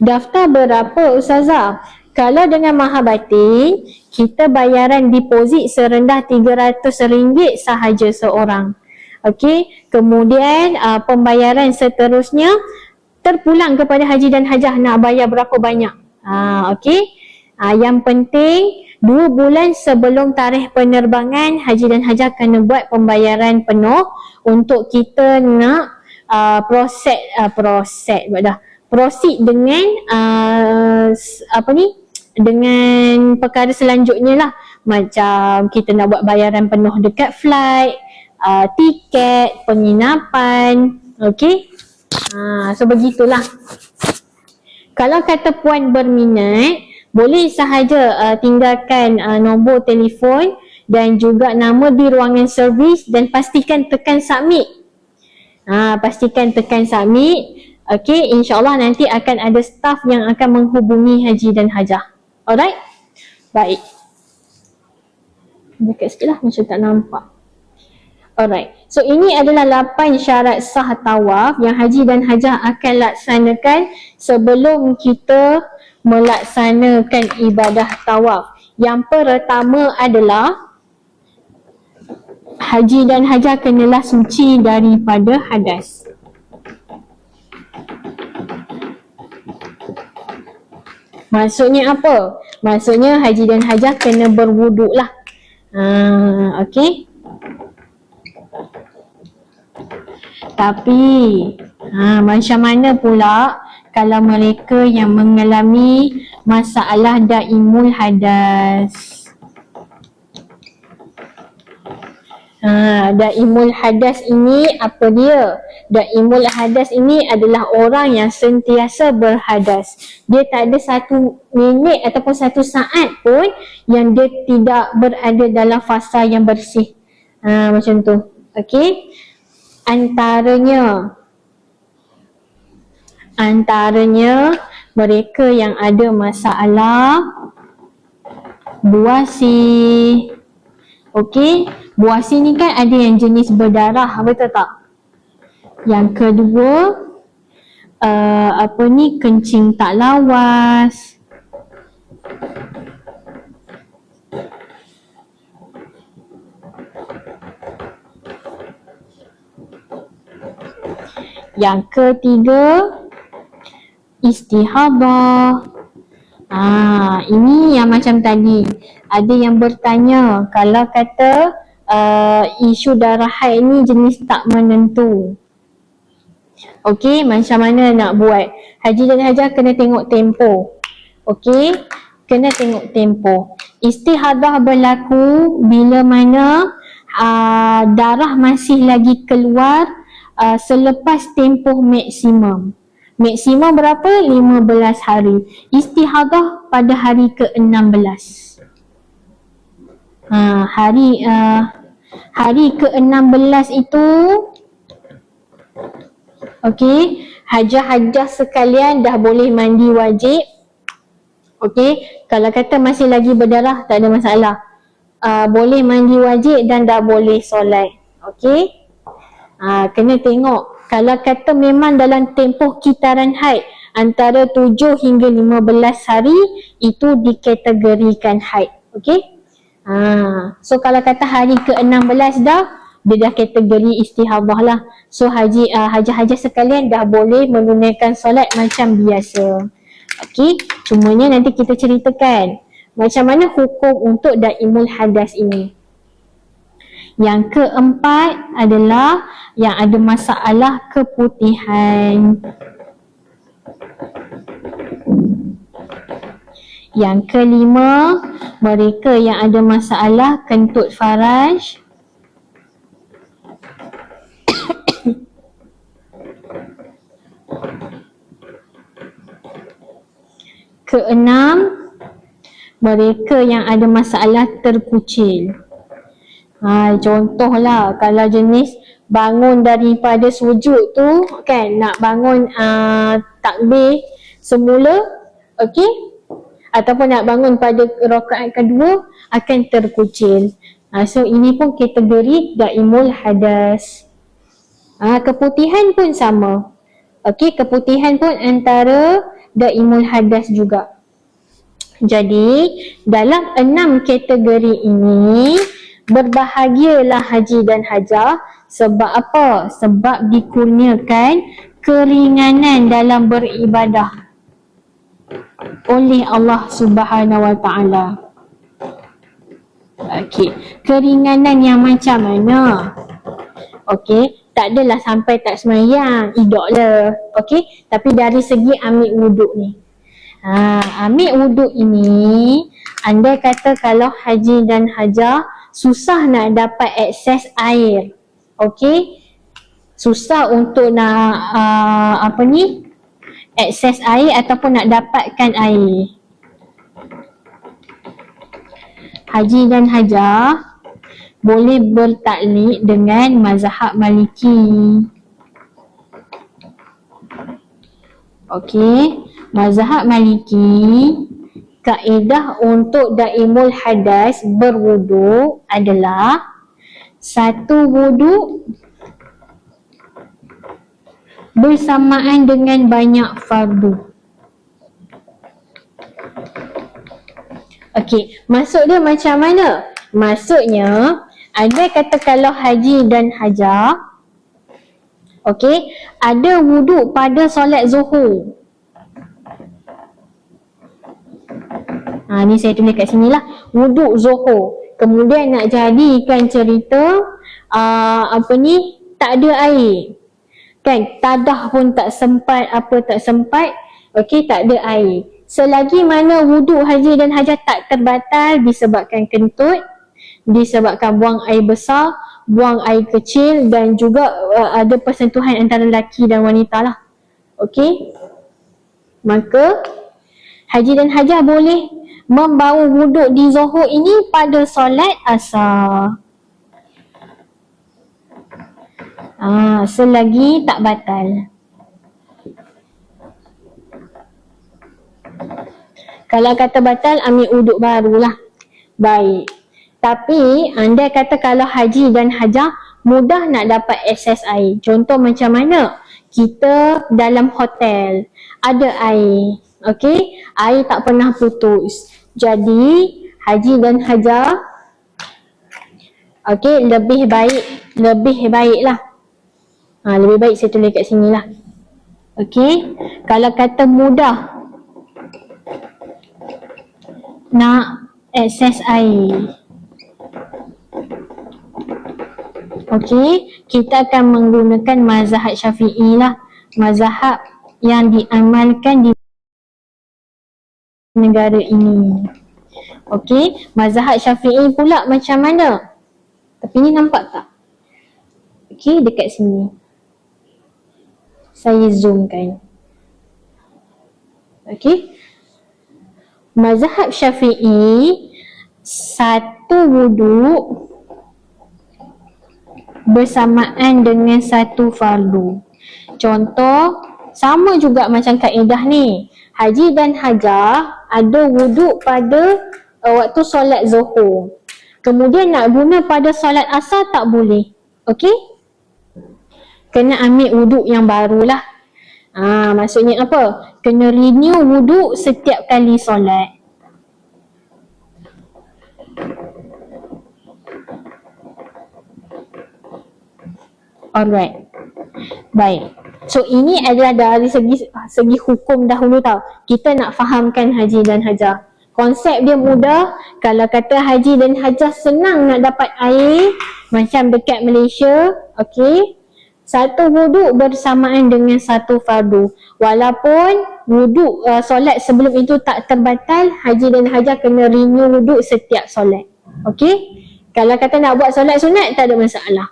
Daftar berapa Ustazah? Kalau dengan Mahabati, kita bayaran deposit serendah RM300 sahaja seorang. Okey, kemudian pembayaran seterusnya terpulang kepada haji dan hajah nak bayar berapa banyak. Okey. Yang penting 2 bulan sebelum tarikh penerbangan, haji dan hajah kena buat pembayaran penuh untuk kita nak proceed dengan dengan perkara selanjutnya lah, macam kita nak buat bayaran penuh dekat flight, tiket, penginapan. Okey. So begitulah. Kalau kata puan berminat, boleh sahaja tinggalkan nombor telefon dan juga nama di ruangan servis dan pastikan tekan submit. Pastikan tekan submit. Okey, insyaAllah nanti akan ada staff yang akan menghubungi haji dan hajah. Alright? Baik. Dekat sikit lah, macam tak nampak. Alright. So ini adalah 8 syarat sah tawaf yang haji dan hajah akan laksanakan sebelum kita melaksanakan ibadah tawaf. Yang pertama adalah haji dan hajah kenalah suci daripada hadas. Maksudnya apa? Maksudnya haji dan hajah kena berwuduk lah. Okey. Tapi macam mana pula kalau mereka yang mengalami masalah daimul hadas? Daimul hadas ini apa dia? Daimul hadas ini adalah orang yang sentiasa berhadas. Dia tak ada 1 minit ataupun 1 saat pun yang dia tidak berada dalam fasa yang bersih. Macam tu. Okey. Antaranya mereka yang ada masalah buasi. Okey, buasi ni kan ada yang jenis berdarah, betul tak? Yang kedua, kencing tak lawas. Yang ketiga, istihadah. Ini yang macam tadi. Ada yang bertanya, kalau kata isu darah haid ni jenis tak menentu. Okey, macam mana nak buat? Haji dan hajah kena tengok tempoh. Okey, kena tengok tempoh. Istihadah berlaku bila mana darah masih lagi keluar selepas tempoh maksimum. Maksimum berapa? 15 hari. Istihadah pada hari ke-16. Hari ke-16 itu, okey, hajah-hajah sekalian dah boleh mandi wajib. Okey, kalau kata masih lagi berdarah tak ada masalah. Boleh mandi wajib dan dah boleh solat. Okey. Kena tengok. Kalau kata memang dalam tempoh kitaran haid antara 7 hingga 15 hari, itu dikategorikan haid. Okey. So kalau kata hari ke-16 dia dah kategori istihadah lah. So hajah-hajah sekalian dah boleh menunaikan solat macam biasa. Okey, cumanya nanti kita ceritakan macam mana hukum untuk daimul hadas ini. Yang keempat adalah yang ada masalah keputihan. Yang kelima, mereka yang ada masalah kentut faraj. Keenam, mereka yang ada masalah terkucil. Contohlah kalau jenis bangun daripada sujud tu kan, nak bangun takbir semula, okey, ataupun nak bangun pada rakaat kedua akan terkucil. So ini pun kategori daimul hadas. Keputihan pun sama. Okey, keputihan pun antara daimul hadas juga. Jadi dalam 6 kategori ini berbahagialah haji dan hajah. Sebab apa? Sebab dikurniakan keringanan dalam beribadah oleh Allah Subhanahu Wa Taala. Okey, keringanan yang macam mana? Okey, tak adalah sampai tak semayang, idok lah. Okey, tapi dari segi ambil wuduk ni. Ambil wuduk ini, andai kata kalau haji dan hajah susah nak dapat akses air. Okey, susah untuk nak akses air ataupun nak dapatkan air. Haji dan hajah boleh bertaklid dengan mazhab Maliki. Okey, mazhab Maliki, kaedah untuk daimul hadas berwuduk adalah satu wuduk bersamaan dengan banyak fardu. Okey, maksud dia macam mana? Maksudnya, andai kata kalau haji dan hajah, okey, ada wuduk pada solat zuhur. Ni saya tulis kat sini lah, wuduk zuhur. Kemudian nak jadikan cerita tak ada air. Kan, tadah pun tak sempat, tak sempat. Okey, tak ada air. Selagi mana wuduk haji dan hajah tak terbatal disebabkan kentut, disebabkan buang air besar, buang air kecil dan juga ada persentuhan antara lelaki dan wanita lah. Okey, maka haji dan hajah boleh membawa wuduk di zuhur ini pada solat asar. Selagi tak batal. Kalau kata batal, ambil wuduk barulah. Baik. Tapi andai kata kalau haji dan hajah mudah nak dapat akses air. Contoh macam mana? Kita dalam hotel, ada air. Okey, air tak pernah putus. Jadi haji dan hajah lebih baik lah. Lebih baik saya tulis kat sini lah. Okey, kalau kata mudah nak akses air, okey, kita akan menggunakan mazhab Syafi'i lah. Mazhab yang diamalkan di negara ini. Okey, mazhab Syafi'i pula macam mana? Tapi ni nampak tak? Okey, dekat sini. Saya zoomkan. Okey. Mazhab Syafi'i, satu wuduk bersamaan dengan satu fardu. Contoh, sama juga macam kaedah ni. Haji dan hajah ada wuduk pada waktu solat zuhur. Kemudian nak guna pada solat asar tak boleh. Okey? Kena ambil wuduk yang barulah. Maksudnya apa? Kena renew wuduk setiap kali solat. Alright. Baik. So ini adalah dari segi hukum dahulu tau. Kita nak fahamkan haji dan hajah. Konsep dia mudah. Kalau kata haji dan hajah senang nak dapat air, macam dekat Malaysia, okey, satu wuduk bersamaan dengan satu fardu. Walaupun wuduk solat sebelum itu tak terbatal, haji dan hajah kena renew wuduk setiap solat. Okey? Kalau kata nak buat solat sunat, tak ada masalah.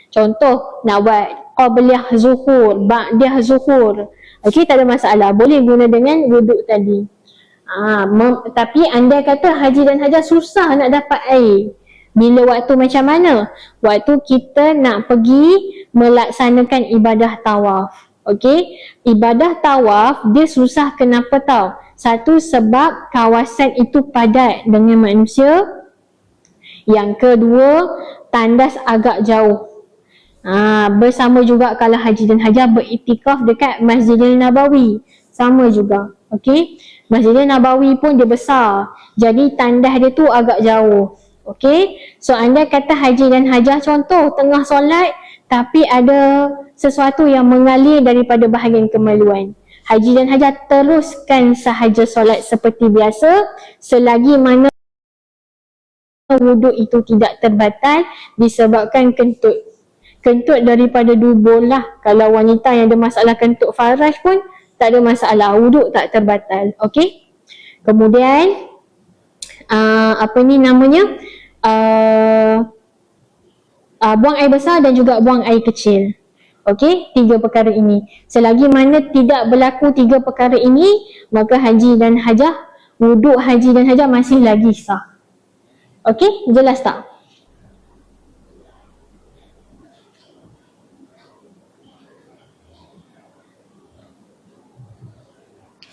Contoh, nak buat qabliyah zuhur, ba'diyah zuhur. Okey, tak ada masalah. Boleh guna dengan wuduk tadi. Tapi andai kata haji dan hajah susah nak dapat air. Bila waktu macam mana? Waktu kita nak pergi melaksanakan ibadah tawaf. Okey, ibadah tawaf dia susah kenapa tau? Satu, sebab kawasan itu padat dengan manusia. Yang kedua, tandas agak jauh. Bersama juga kalau haji dan hajah beriktikaf dekat Masjidil Nabawi, sama juga. Okey, Masjidil Nabawi pun dia besar. Jadi tandas dia tu agak jauh. Okey, so anda kata haji dan hajah contoh tengah solat tapi ada sesuatu yang mengalir daripada bahagian kemaluan. Haji dan hajah teruskan sahaja solat seperti biasa selagi mana wuduk itu tidak terbatal disebabkan kentut. Kentut daripada dubur lah. Kalau wanita yang ada masalah kentut faraj pun tak ada masalah, wuduk tak terbatal. Okey. Kemudian apa ni namanya? Buang air besar dan juga buang air kecil. Okey, 3 perkara ini. Selagi mana tidak berlaku 3 perkara ini, maka haji dan hajah, wuduk haji dan hajah masih lagi sah. Okey, jelas tak?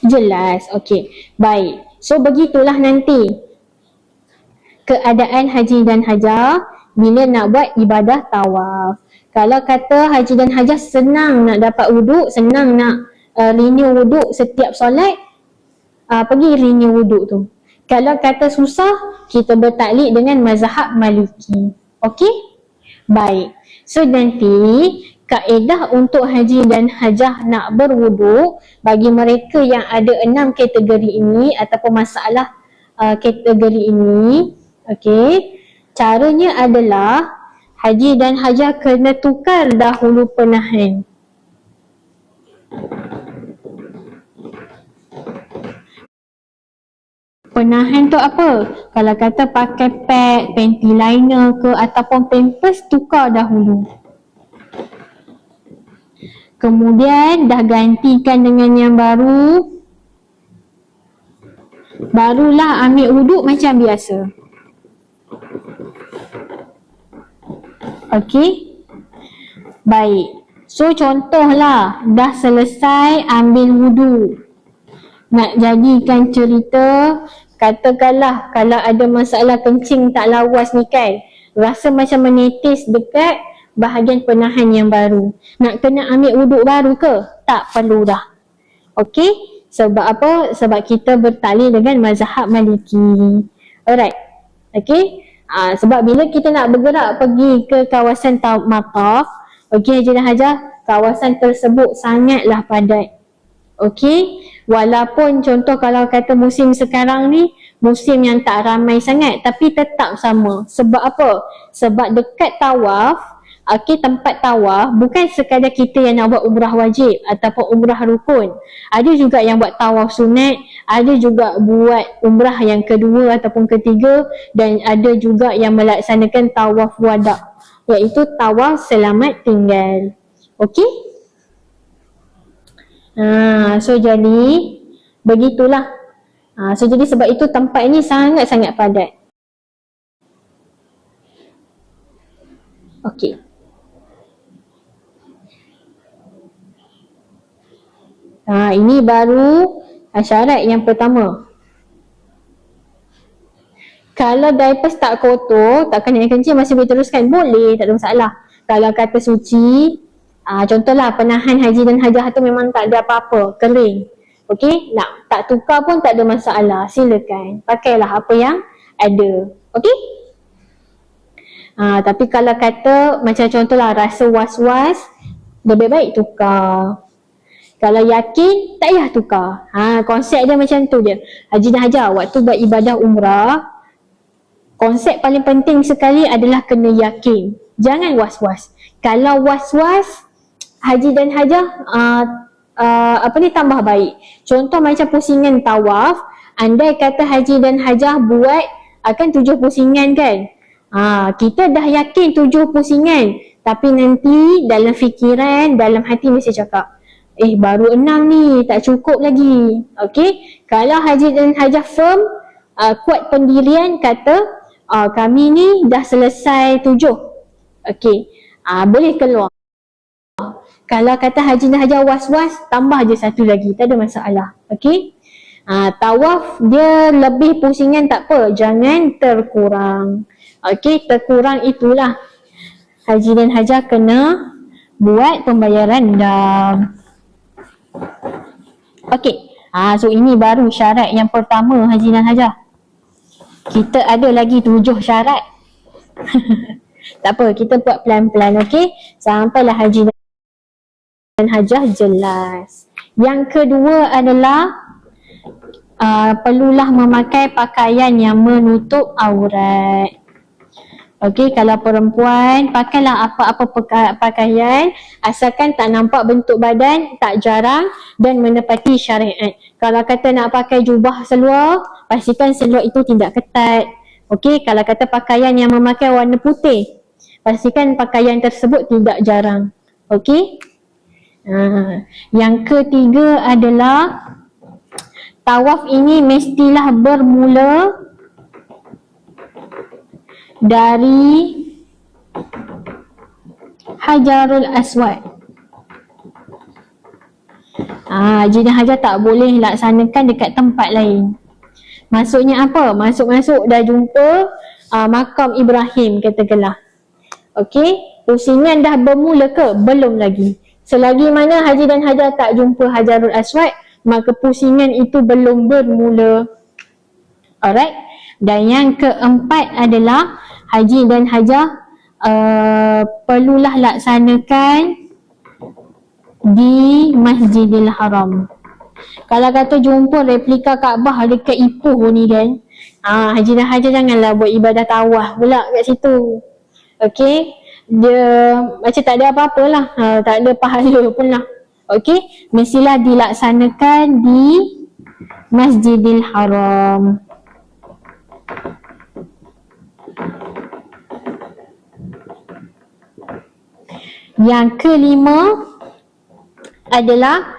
Jelas. Okey. Baik. So begitulah nanti keadaan haji dan hajah bila nak buat ibadah tawaf. Kalau kata haji dan hajah senang nak dapat wuduk, senang nak renew wuduk setiap solat, pergi renew wuduk tu. Kalau kata susah, kita bertaklid dengan mazhab Maliki. Okey? Baik. So nanti kaedah untuk haji dan hajah nak berwuduk bagi mereka yang ada 6 kategori ini ataupun masalah kategori ini, okey, caranya adalah haji dan hajah kena tukar dahulu penahan. Penahan tu apa? Kalau kata pakai pad, panty liner ke ataupun pampers, tukar dahulu. Kemudian dah gantikan dengan yang baru, barulah ambil wuduk macam biasa. Okey? Baik. So contohlah dah selesai ambil wuduk. Nak jadikan cerita, katakanlah kalau ada masalah kencing tak lawas ni kan, rasa macam menetes dekat bahagian penahan yang baru. Nak kena ambil wuduk baru ke? Tak perlu dah. Okey? Sebab apa? Sebab kita bertaklid dengan mazhab Maliki. Alright. Okey? Sebab bila kita nak bergerak pergi ke kawasan mataf, okey haji dan hajah, kawasan tersebut sangatlah padat. Okey, walaupun contoh kalau kata musim sekarang ni musim yang tak ramai sangat, tapi tetap sama. Sebab apa? Sebab dekat tawaf, okey, tempat tawaf bukan sekadar kita yang nak buat umrah wajib ataupun umrah rukun. Ada juga yang buat tawaf sunat, ada juga buat umrah yang kedua ataupun ketiga, dan ada juga yang melaksanakan tawaf wada', iaitu tawaf selamat tinggal. Okey? So jadi begitulah. So jadi sebab itu tempat ini sangat-sangat padat. Okey. Ini baru syarat yang pertama. Kalau diapers tak kotor, tak kena kencing, masih boleh teruskan, boleh, tak ada masalah. Kalau kata suci, contohlah penahan haji dan hajah tu memang tak ada apa-apa, kering. Okey, nak tak tukar pun tak ada masalah, silakan. Pakailah apa yang ada. Okey? Tapi kalau kata macam contohlah rasa was-was, lebih baik tukar. Kalau yakin, tak payah tukar. Konsep dia macam tu je. Haji dan hajah waktu buat ibadah umrah, konsep paling penting sekali adalah kena yakin. Jangan was-was. Kalau was-was, haji dan hajah tambah baik. Contoh macam pusingan tawaf, andai kata haji dan hajah buat akan 7 pusingan kan. Kita dah yakin 7 pusingan, tapi nanti dalam fikiran, dalam hati mesti cakap, baru 6 ni, tak cukup lagi. Okey, kalau haji dan hajah firm, kuat pendirian, kata kami ni dah selesai 7. Okey, boleh keluar. Kalau kata haji dan hajah was-was, tambah je 1 lagi, tak ada masalah. Okey, tawaf dia lebih pusingan tak apa, jangan terkurang. Okey, terkurang itulah haji dan hajah kena buat pembayaran dam. Okey, So ini baru syarat yang pertama haji dan hajah. Kita ada lagi 7 syarat. Tak apa, kita buat pelan-pelan, okey? Sampailah haji dan hajah jelas. Yang kedua adalah perlulah memakai pakaian yang menutup aurat. Okey, kalau perempuan pakailah apa-apa pakaian asalkan tak nampak bentuk badan, tak jarang dan menepati syariat. Kalau kata nak pakai jubah seluar, pastikan seluar itu tidak ketat. Okey, kalau kata pakaian yang memakai warna putih, pastikan pakaian tersebut tidak jarang. Okey? Yang ketiga adalah tawaf ini mestilah bermula dari Hajarul Aswad. Haji dan hajah tak boleh laksanakan dekat tempat lain. Maksudnya apa? Masuk-masuk dah jumpa makam Ibrahim katakanlah. Okey, pusingan dah bermula ke? Belum lagi. Selagi mana haji dan hajah tak jumpa Hajarul Aswad, maka pusingan itu belum bermula. Alright. Dan yang keempat adalah haji dan hajah perlulah laksanakan di Masjidil Haram. Kalau kata jumpa replika Kaabah dekat Ipoh ni kan, haji dan hajah janganlah buat ibadah tawaf pula kat situ. Okey, dia macam tak ada apa-apa lah, tak ada pahala pun lah. Okey, mestilah dilaksanakan di Masjidil Haram. Yang kelima adalah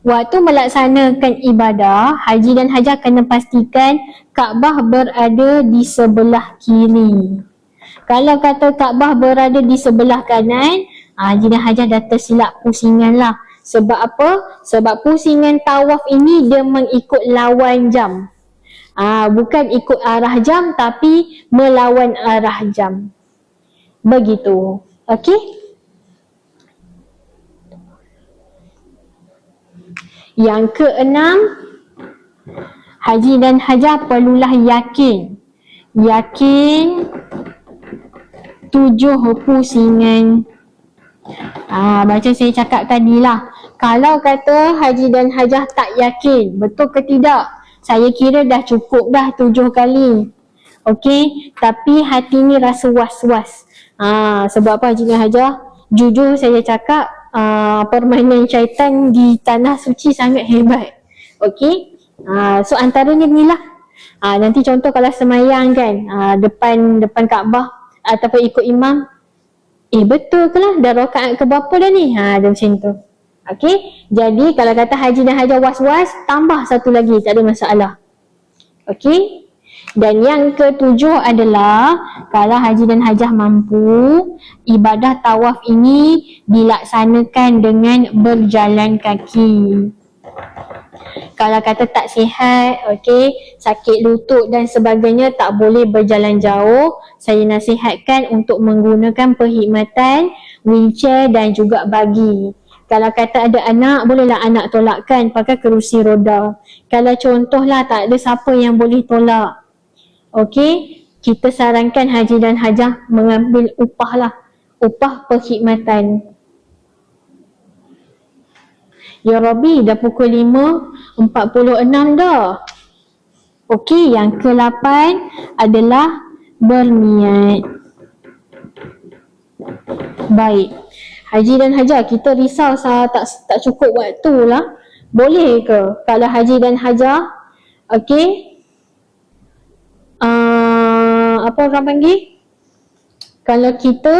waktu melaksanakan ibadah, haji dan hajah kena pastikan Kaabah berada di sebelah kiri. Kalau kata Kaabah berada di sebelah kanan, haji dan hajah dah tersilap pusingan lah. Sebab apa? Sebab pusingan tawaf ini dia mengikut lawan jam. Bukan ikut arah jam tapi melawan arah jam. Begitu. Okey? Yang keenam, haji dan hajah perlulah yakin 7 pusingan. Macam saya cakap tadi lah, kalau kata haji dan hajah tak yakin, betul ke tidak? Saya kira dah cukup dah 7 kali. Okey, tapi hati ni rasa was-was. Sebab apa haji dan hajah? Jujur saya cakap, permainan syaitan di tanah suci sangat hebat. Okey, so antaranya ni lah. Nanti contoh kalau semayang kan, depan Kaabah ataupun ikut imam, betul ke lah dah rakaat ke berapa dah ni? Dia macam tu. Okey, jadi kalau kata haji dan hajah was-was, tambah satu lagi, tak ada masalah. Okey. Dan yang ketujuh adalah kalau haji dan hajah mampu, ibadah tawaf ini dilaksanakan dengan berjalan kaki. Kalau kata tak sihat, okey, sakit lutut dan sebagainya, tak boleh berjalan jauh, saya nasihatkan untuk menggunakan perkhidmatan wheelchair dan juga bagi. Kalau kata ada anak, bolehlah anak tolakkan pakai kerusi roda. Kalau contohlah tak ada siapa yang boleh tolak, okey, kita sarankan haji dan hajah mengambil upah lah, upah perkhidmatan. Ya Rabbi, dah pukul 5.46 dah. Okey, yang ke-8 adalah berniat. Baik, haji dan hajah, kita risau tak cukup waktu lah. Boleh ke kalau haji dan hajah, okey, apa orang panggil, kalau kita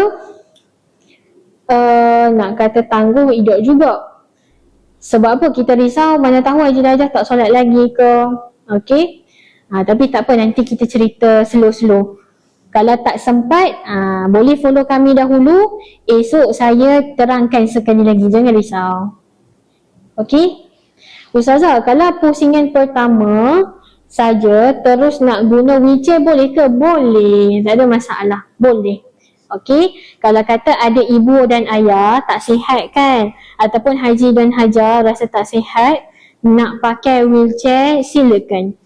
nak kata tangguh hidup juga. Sebab apa kita risau, mana tahu haji dan hajah tak solat lagi ke. Okey, tapi tak apa, nanti kita cerita slow-slow. Kalau tak sempat, boleh follow kami dahulu. Esok saya terangkan sekali lagi, jangan risau. Okey, Ustazah, kalau pusingan pertama saja terus nak guna wheelchair boleh ke? Boleh, tak ada masalah, boleh. Okey, kalau kata ada ibu dan ayah tak sihat kan, ataupun haji dan hajah rasa tak sihat, nak pakai wheelchair, silakan.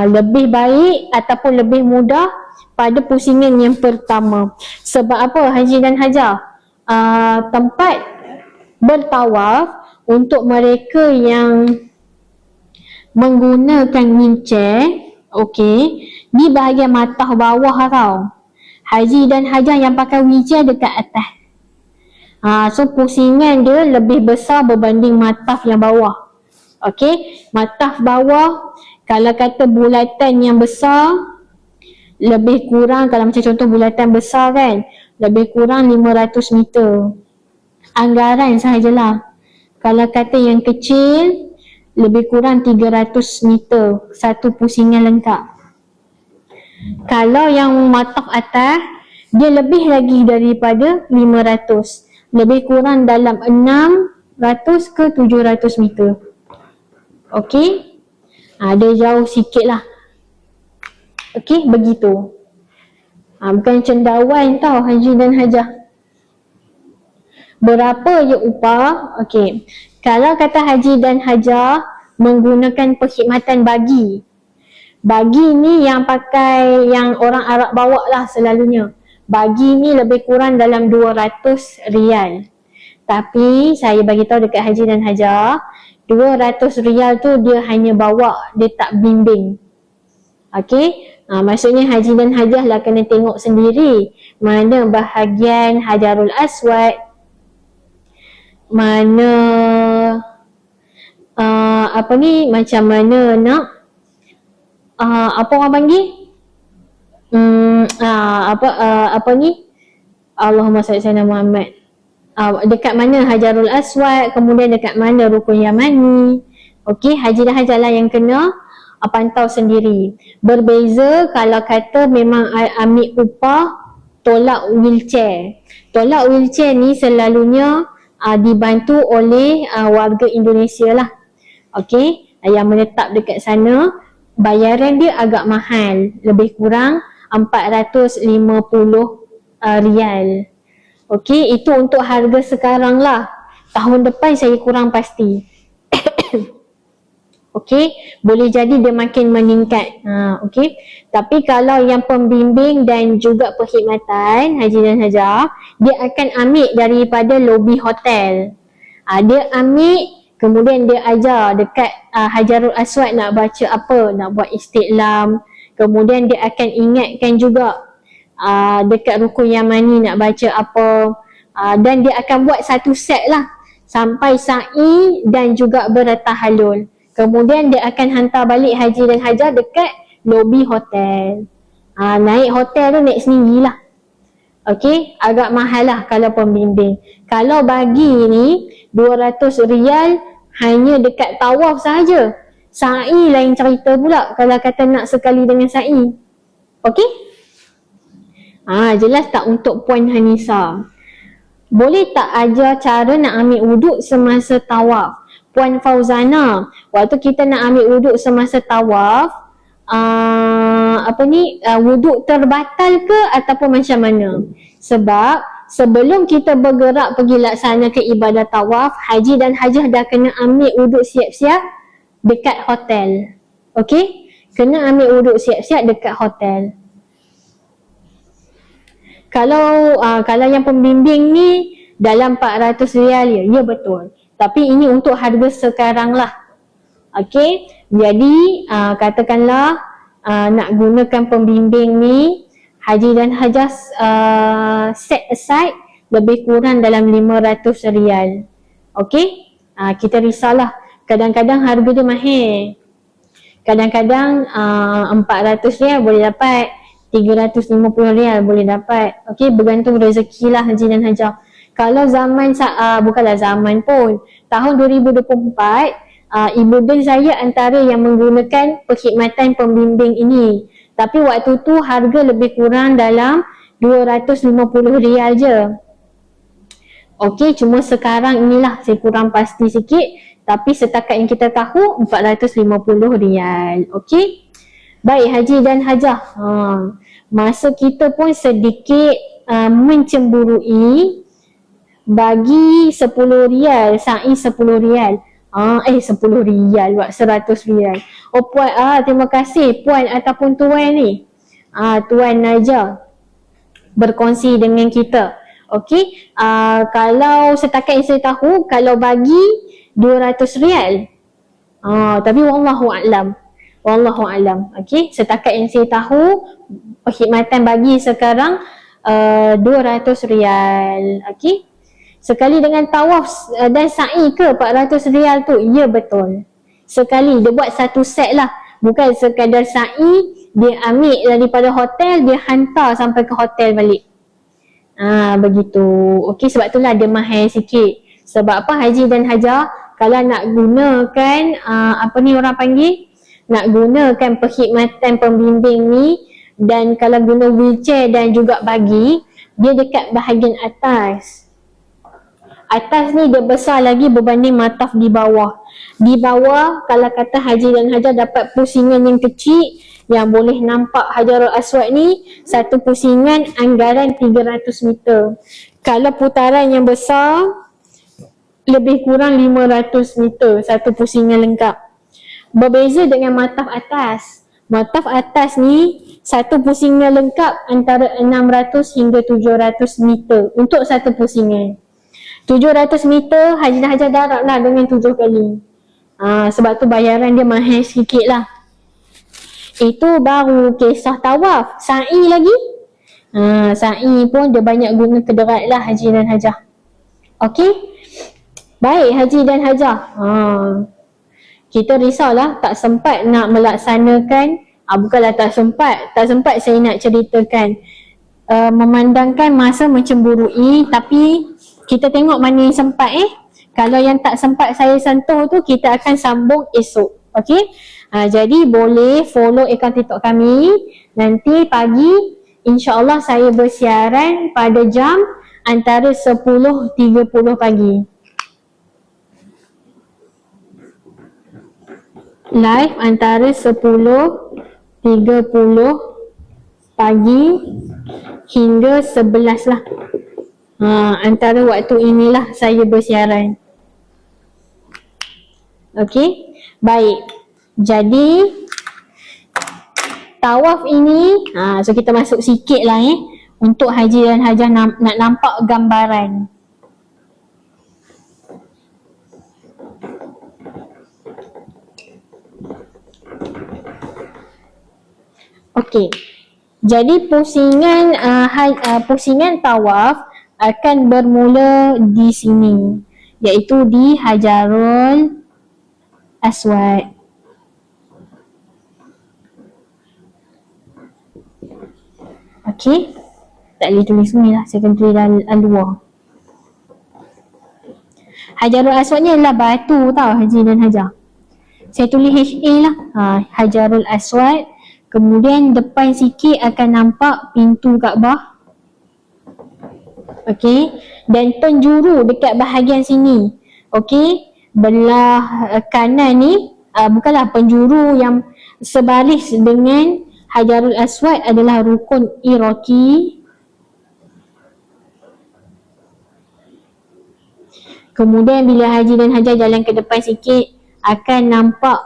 Lebih baik ataupun lebih mudah pada pusingan yang pertama. Sebab apa Haji dan Hajah? Tempat bertawaf untuk mereka yang menggunakan wheelchair, okey, di bahagian matah bawah tau. Haji dan Hajah yang pakai wheelchair dekat atas. So pusingan dia lebih besar berbanding mataf yang bawah. Okey, mataf bawah kalau kata bulatan yang besar lebih kurang, kalau macam contoh bulatan besar kan, lebih kurang 500 meter. Anggaran sahajalah. Kalau kata yang kecil lebih kurang 300 meter satu pusingan lengkap. Kalau yang mataf atas dia lebih lagi daripada 500, lebih kurang dalam 600 ke 700 meter. Okey, dia jauh sikit lah. Okey, begitu. Bukan cendawan tau Haji dan Hajah. Berapa je upah? Okey, kalau kata Haji dan Hajah menggunakan perkhidmatan bagi. Bagi ni yang pakai, yang orang Arab bawa lah selalunya. Bagi ni lebih kurang dalam 200 rial. Tapi saya bagi tahu dekat Haji dan Hajah, 200 rial tu dia hanya bawa, dia tak bimbing. Okey, maksudnya Haji dan Hajah lah kena tengok sendiri mana bahagian Hajarul Aswad, mana macam mana nak apa orang panggil Allahumma salli ala Muhammad, dekat mana Hajarul Aswad, kemudian dekat mana Rukun Yamani. Okey, Haji dan Hajah lah yang kena pantau sendiri. Berbeza kalau kata memang ambil upah tolak wheelchair. Tolak wheelchair ni selalunya dibantu oleh warga Indonesia lah. Okey, yang menetap dekat sana. Bayaran dia agak mahal, lebih kurang 450 rial. Okey, itu untuk harga sekarang lah. Tahun depan saya kurang pasti. Okey, boleh jadi dia makin meningkat. Okey, tapi kalau yang pembimbing dan juga perkhidmatan Haji dan Hajah, dia akan ambil daripada lobi hotel. Dia ambil, kemudian dia ajar dekat Hajarul Aswad nak baca apa, nak buat istiqlam. Kemudian dia akan ingatkan juga dekat Rukun Yamani nak baca apa. Dan dia akan buat satu set lah sampai sa'i dan juga bertahalul. Kemudian dia akan hantar balik Haji dan Hajah dekat lobi hotel. Naik hotel tu naik sendiri lah. Okey, agak mahal lah kalau pembimbing. Kalau bagi ni 200 rial hanya dekat tawaf sahaja. Sa'i lain cerita pula kalau kata nak sekali dengan sa'i. Okey? Jelas tak untuk Puan Hanisa? Boleh tak ajar cara nak ambil wuduk semasa tawaf? Puan Fauzana, waktu kita nak ambil wuduk semasa tawaf, wuduk terbatal ke ataupun macam mana? Sebab sebelum kita bergerak pergi laksanakan ibadah tawaf, Haji dan Hajah dah kena ambil wuduk siap-siap dekat hotel. Okey? Kena ambil wuduk siap-siap dekat hotel. Kalau yang pembimbing ni dalam 400 rial ya betul. Tapi ini untuk harga sekarang lah. Okey, jadi katakanlah nak gunakan pembimbing ni, Haji dan Hajah set aside lebih kurang dalam 500 rial. Okey, kita risaulah. Kadang-kadang harga dia mahal. Kadang-kadang 400 rial boleh dapat, 350 rial boleh dapat. Okey, bergantung rezeki lah Haji dan Hajah. Kalau zaman, bukanlah zaman pun, tahun 2024, ibu dan saya antara yang menggunakan perkhidmatan pembimbing ini. Tapi waktu tu harga lebih kurang dalam 250 rial je. Okey, cuma sekarang inilah saya kurang pasti sikit. Tapi setakat yang kita tahu 450 rial. Okey. Baik Haji dan Hajah. Masa kita pun sedikit mencemburui. Bagi 10 rial, sa'i 10 rial. RM10 buat RM100. Oh puan, terima kasih puan ataupun tuan ni. Tuan Naja berkongsi dengan kita. Okey, kalau setakat yang saya tahu, kalau bagi RM200. Tapi wallahu a'lam. Wallahu a'lam. Okey, setakat yang saya tahu, perkhidmatan bagi sekarang RM200. Okey. Sekali dengan tawaf dan sa'i ke RM400 tu? Ya, betul. Sekali, dia buat satu set lah. Bukan sekadar sa'i, dia ambil daripada hotel, dia hantar sampai ke hotel balik. Begitu. Okey, sebab itulah dia mahal sikit. Sebab apa, haji dan hajah kalau nak gunakan orang panggil, nak gunakan perkhidmatan pembimbing ni, dan kalau guna wheelchair dan juga bagi, dia dekat bahagian atas. Atas ni dia besar lagi berbanding mataf di bawah. Di bawah, kalau kata haji dan hajah dapat pusingan yang kecil yang boleh nampak Hajarul Aswad ni, satu pusingan anggaran 300 meter. Kalau putaran yang besar, lebih kurang 500 meter satu pusingan lengkap. Berbeza dengan mataf atas. Mataf atas ni, satu pusingan lengkap antara 600 hingga 700 meter untuk satu pusingan. 700 meter, haji dan hajah darat lah dengan 7 kali. Sebab tu bayaran dia mahal sikit lah. Itu baru kisah tawaf. Sa'i lagi. Sa'i pun dia banyak guna kederat lah haji dan hajah. Okey. Baik haji dan hajah. Kita risaulah tak sempat nak melaksanakan. Bukanlah tak sempat. Tak sempat saya nak ceritakan. Memandangkan masa mencemburui, tapi kita tengok mana yang sempat Kalau yang tak sempat saya sentuh tu, kita akan sambung esok. Okey. Jadi boleh follow akaun TikTok kami. Nanti pagi insya-Allah saya bersiaran pada jam antara 10.30 pagi. Live antara 10.30 pagi hingga 11 lah. Antara waktu inilah saya bersiaran. Okey. Baik. Jadi tawaf ini, so kita masuk sikit lah untuk haji dan hajah nak nampak gambaran. Okey. Jadi pusingan tawaf akan bermula di sini, iaitu di Hajarul Aswad. Okey. Tak boleh tulis ni lah, saya akan tulis luar. Hajarul Aswad ni adalah batu tau haji dan hajah. Saya tulis HA lah. Hajarul Aswad. Kemudian depan sikit akan nampak pintu Kaabah. Okey. Dan penjuru dekat bahagian sini. Okey. Belah kanan ni, bukanlah penjuru yang sebaris dengan Hajarul Aswad adalah rukun Iraqi. Kemudian bila haji dan hajah jalan ke depan sikit, akan nampak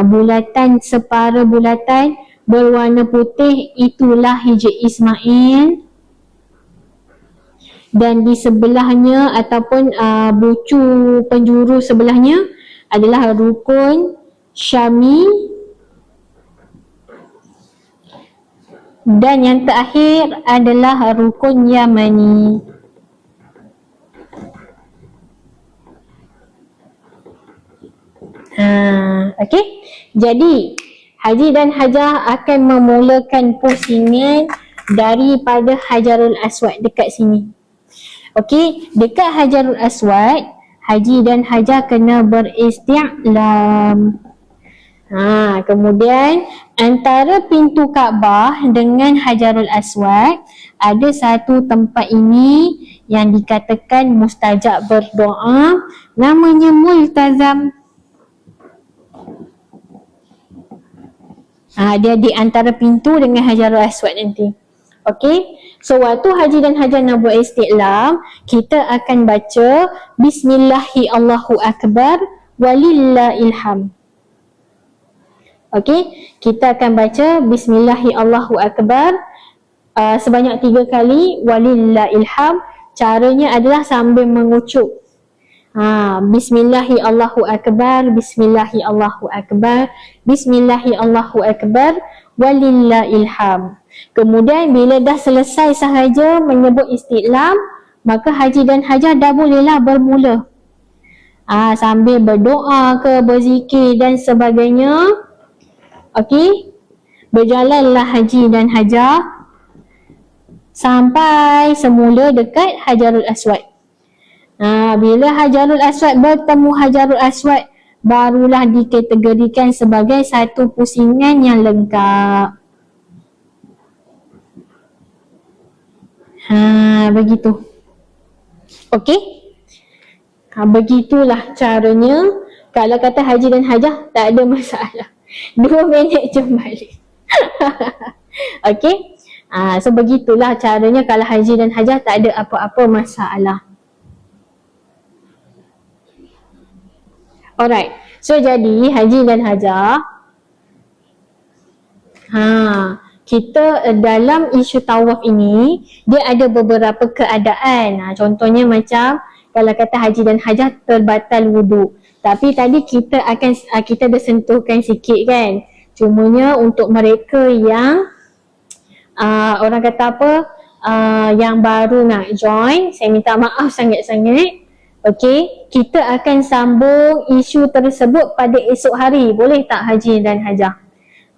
bulatan, separa bulatan berwarna putih, itulah Hijr Ismail. Dan di sebelahnya ataupun bucu penjuru sebelahnya adalah rukun Syami. Dan yang terakhir adalah rukun Yamani. Okey. Jadi haji dan hajah akan memulakan pusingan daripada Hajarul Aswad dekat sini. Okey, dekat Hajarul Aswad, haji dan hajah kena beristi'lam. Kemudian antara pintu Kaabah dengan Hajarul Aswad ada satu tempat ini yang dikatakan mustajab berdoa, namanya Multazam. Dia di antara pintu dengan Hajarul Aswad nanti. Okey. So waktu haji dan hajah nak buat istiqlam, kita akan baca Bismillahi Allahu Akbar, walillahilham. Okey, kita akan baca Bismillahirrahmanirrahim sebanyak 3 kali, walillahilham. Caranya adalah sambil mengucup. Bismillahirrahmanirrahim, Bismillahirrahmanirrahim, Bismillahirrahmanirrahim, walillahilham. Kemudian bila dah selesai sahaja menyebut istiqlam, maka haji dan hajah dah bolehlah bermula. Sambil berdoa ke, berzikir dan sebagainya. Okey, berjalanlah haji dan hajah sampai semula dekat Hajarul Aswad. Bila Hajarul Aswad bertemu Hajarul Aswad, barulah dikategorikan sebagai satu pusingan yang lengkap. Begitu. Okey? Begitulah caranya. Kalau kata haji dan hajah, tak ada masalah. 2 minit je balik. Okey? So begitulah caranya kalau haji dan hajah, tak ada apa-apa masalah. Alright. So jadi haji dan hajah, kita dalam isu tawaf ini, dia ada beberapa keadaan. Contohnya macam kalau kata haji dan hajah terbatal wuduk. Tapi tadi kita dah sentuhkan sikit kan. Cumanya untuk mereka yang orang kata apa, yang baru nak join, saya minta maaf sangat-sangat. Okey, kita akan sambung isu tersebut pada esok hari. Boleh tak haji dan hajah?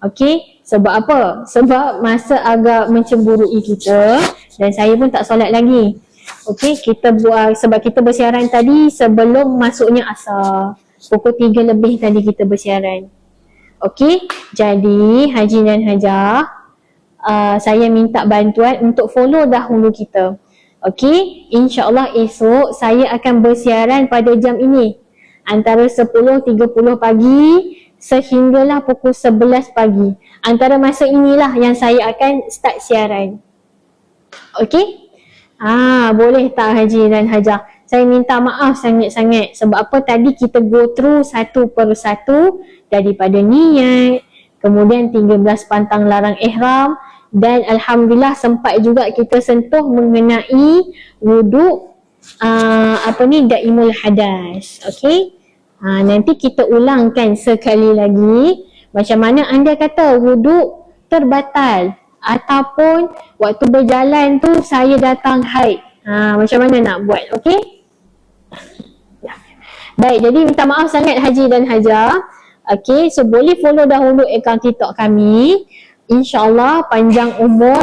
Okey, sebab apa? Sebab masa agak mencemburui kita dan saya pun tak solat lagi. Okey, kita buat sebab kita bersiaran tadi sebelum masuknya asar. Pukul 3 lebih tadi kita bersiaran. Okey, jadi haji dan hajah, saya minta bantuan untuk follow dahulu kita. Okey, insya-Allah esok saya akan bersiaran pada jam ini. Antara 10.30 pagi sehinggalah pukul 11 pagi. Antara masa inilah yang saya akan start siaran. Okey? Boleh tak haji dan hajah? Saya minta maaf sangat-sangat. Sebab apa, tadi kita go through satu persatu daripada niat, kemudian 13 pantang larang ihram, dan alhamdulillah sempat juga kita sentuh mengenai wuduk daimul hadas. Okey? Nanti kita ulangkan sekali lagi macam mana anda kata wuduk terbatal ataupun waktu berjalan tu saya datang haid. Macam mana nak buat, okey? Baik, jadi minta maaf sangat haji dan hajah. Okey, so boleh follow dahulu akaun TikTok kami. InsyaAllah panjang umur